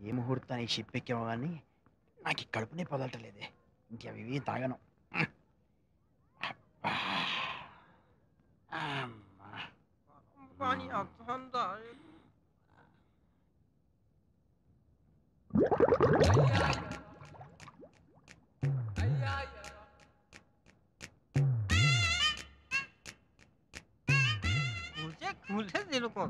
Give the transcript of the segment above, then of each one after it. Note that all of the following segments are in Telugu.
ఏ ముహూర్తానికి షిప్ ఎక్కామో కానీ నాకు ఈ కడుపునే పొదలటలేదే. ఇంకవి ఇవి తాగను. मुझे दिल को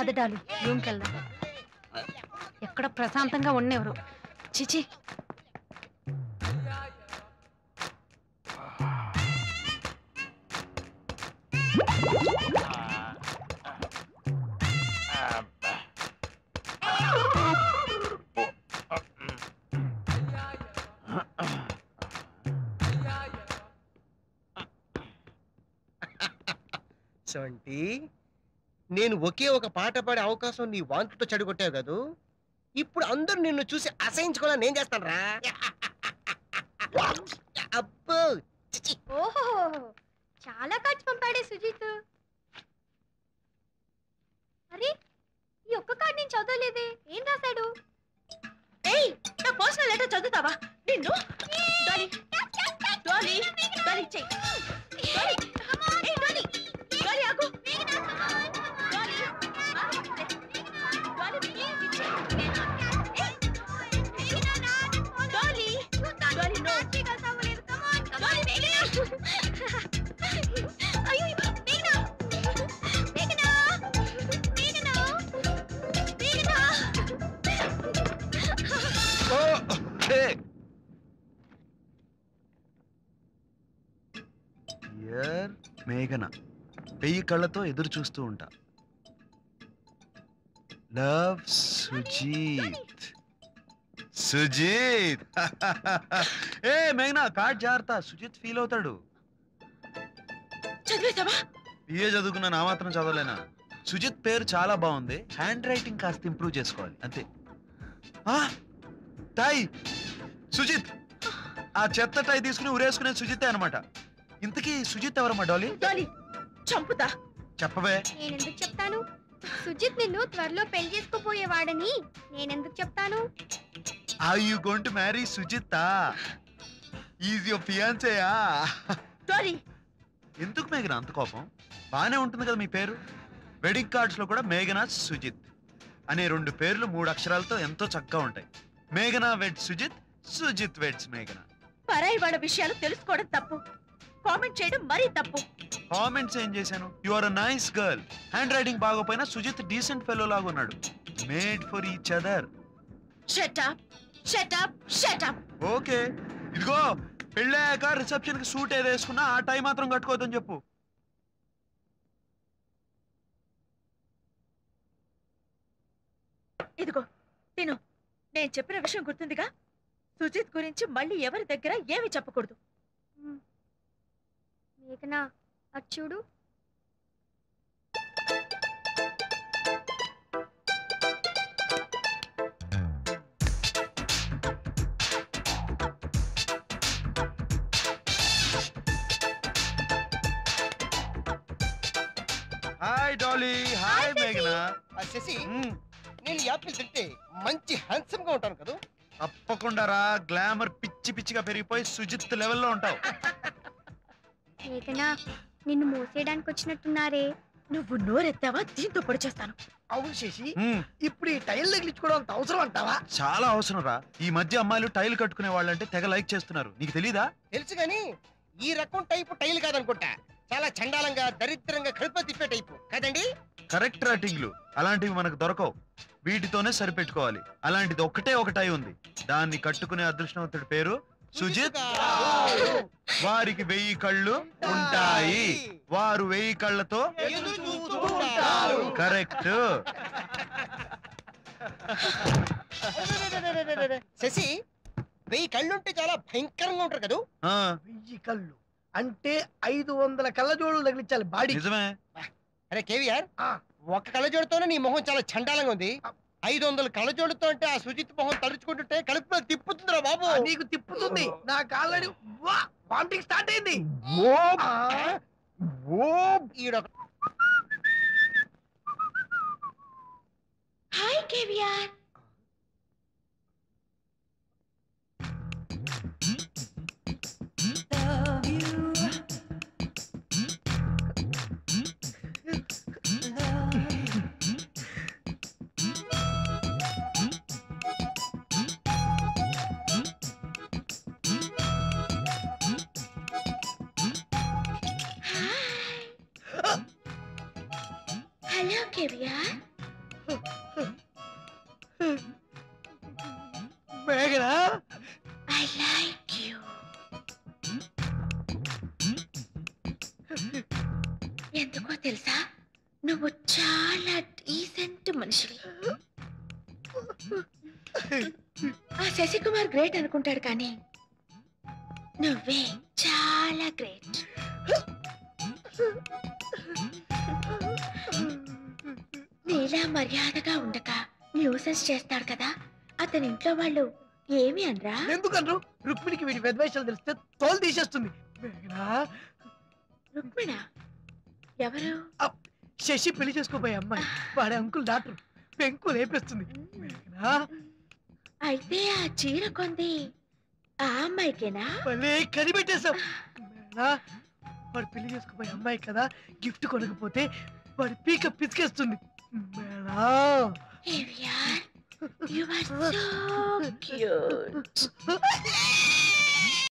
అదడాలు రూమ్కి వెళ్దాం. ఎక్కడ ప్రశాంతంగా ఉండేవారు. చిచి సొంటి నేను ఒకే ఒక పాట పాడే అవకాశం నీ వాంతుతో చెడగొట్టావు కదూ. ఇప్పుడు అందరూ నిన్ను చూసి అసహించుకోవాలని నేను చేస్తాను రా. అబ్బో ఓహో చాలా ఖర్చు పంపాడే సుజిత్. అరే ఈ ఒక్క కార్డు నేను చదవలేదే. ఏం రాశాడు? ఏయ్ నా పర్సనల్ లెటర్ చదువుతావా నిన్ను? డాలీ డాలీ డాలీ చెయ్ డాలీ. ఏయ్ డాలీ డాలీ ఆగు. Dolly Dolly please Dolly Dolly no Dolly అయ్యో మేఘనా మేఘనా మేఘనా మేఘనా. మేఘన 1000 కళ్ళతో ఎదురు చూస్తూ ఉంటా. లవ్ సుజీత్. సుజీత్ ఏ మేఘనా కార్డ్ జాగ్రత్త. సుజిత్ ఫీల్ అవుతాడు. చదివేసావా? ఏ చదువుకున్నా నా మాత్రం చదవలేనా? సుజిత్ పేరు చాలా బాగుంది. హ్యాండ్ రైటింగ్ కాస్త ఇంప్రూవ్ చేసుకోవాలి అంతే. టై సుజిత్. ఆ చెత్త టై తీసుకుని ఉరేసుకునే సుజితే అనమాట. ఇంతకీ సుజిత్ ఎవరమ్మా? డాలీ డాలీ చంపుతా. చెప్పవే. నేనెందుకు చెప్తాను? సుజిత్ నిన్ను త్వరలో పెళ్లి చేసుకోపోయేవాడని నేనెందుకు చెప్తాను? Are you going to marry Sujitha? Is your ఫియాన్సేయా? డాలీ ఎందుకు మేఘన అంత కోపం? బానే ఉంటుంది కదా మీ పేరు. వెడ్డింగ్ కార్డ్స్ లో కూడా మేఘన సుజిత్ అనే 2 పేర్లు 3 అక్షరాలతో ఎంతో చక్కగా ఉంటాయి. మేఘన వెడ్స్ సుజిత్, సుజిత్ వెడ్స్ మేఘన. పరాయి వాళ్ళ విషయాలు తెలుసుకోవడం తప్పు, కామెంట్ చేయడం మరీ తప్పు. కామెంట్స్ ఏం చేశాను? You are a nice girl. Handwriting బాగోపోయినా సుజిత్ డీసెంట్ ఫెలో లాగా ఉన్నాడు. Made for each other. Shut up shut up shut up. Okay ఇదిగో పెళ్ళాక రిసెప్షన్ కి సూట్ ఏది వేసుకున్నా ఆ టైం మాత్రం కట్టుకోవద్దని చెప్పు. ఇదిగో తిను. నేను చెప్పిన విషయం గుర్తుందిగా? సుజిత్ గురించి మళ్ళీ ఎవరి దగ్గర ఏమి చెప్పకూడదు. మేఘనా అటు చూడు. Hi Dolly. హాయ్ మేఘనా. శశి నేను యాపిల్ తింటే మంచి హ్యాండ్సమ్ గా ఉంటాను కదా. తప్పకుండా రా. గ్లామర్ పిచ్చి పిచ్చిగా పెరిగిపోయి సుజిత్ లెవెల్లో ఉంటావు. మేఘనా నిన్ను మోసేయడానికి వచ్చినట్టున్నారే. నువ్వు నోరెత్తావా దీంతో పొడి చేస్తాను. అవును శశి, ఇప్పుడు ఈ టైల్ తగిలించుకోవడం అంత అవసరం అంటావా? చాలా అవసరం రా. ఈ మధ్య అమ్మాయిలు టైల్ కట్టుకునే వాళ్ళంటే తెగ లైక్ చేస్తున్నారు. నీకు తెలీదా? తెలుసు గాని ఈ రకం టైపు టైల్ కాదనుకుంటా. చాలా చండాలంగా దరిద్రంగా కడుపు తిప్పే టైపు కదండి. కరెక్ట్ రైటింగ్లు అలాంటివి మనకు దొరకవు. వీటితోనే సరిపెట్టుకోవాలి. అలాంటిది ఒక్కటే ఒక టై ఉంది. దాన్ని కట్టుకునే అదృష్టవంతుడి పేరు సుజిత్. వారికి 1000 కళ్ళు ఉంటాయి. వారు 1000 కళ్ళతో కరెక్ట్. శశి 1000 కళ్ళుంటే చాలా భయంకరంగా ఉంటారు కదా. 1000 కళ్ళు అంటే 500 కళ్ళజోడులు తగిలించాలి బాడీ. నిజమే. అరే కేవీఆర్, ఒక కళ్ళజోడుతోనే నీ మొహం చాలా చండాలంగా ఉంది. 500 కళ్ళజోడుతో అంటే ఆ సుజిత్ మొహం తలుచుకుంటుంటే కడుపులో తిప్పుతుందిరా బాబు. నీకు తిప్పుతుంది, నాకు ఆల్రెడీ వామిటింగ్ స్టార్ట్ అయింది. ఈడొక హాయ్ కేవియర్. Hello caviar. మేఘనా, ఐ లైక్ యూ. ఎందుకో తెలుసా, నువ్వు చాలా డీసెంట్ మనిషివి. ఆ శశికుమార్ గ్రేట్ అనుకుంటాడు కానీ నువ్వే చాలా గ్రేట్. నీలా మర్యాదగా ఉండక న్యూసెన్స్ చేస్తాడు కదా, అతని ఇంట్లో వాళ్ళు ఏమి అనరా? ఎందుకన్రు? రుక్మిణికి వీడి వెద్వేషాలు తెలిస్తే తోలు తీసేస్తుంది. మేఘనా, రుక్మిణ ఎవరు? శశి పెళ్లి చేసుకోబోయే అమ్మాయి. వాడే అంకుల్ డాక్టర్. పెంకు రేపేస్తుంది. మేఘనా, అయితే ఆ చీర కొంది ఆ అమ్మాయికేనా? భలే కనిపెట్టేశావు. మేఘనా, వాడు పెళ్లి చేసుకోబోయే అమ్మాయి కదా, గిఫ్ట్ కొనకపోతే వాడి పీక పిసికేస్తుంది. మేఘనా, caviar, you are so cute.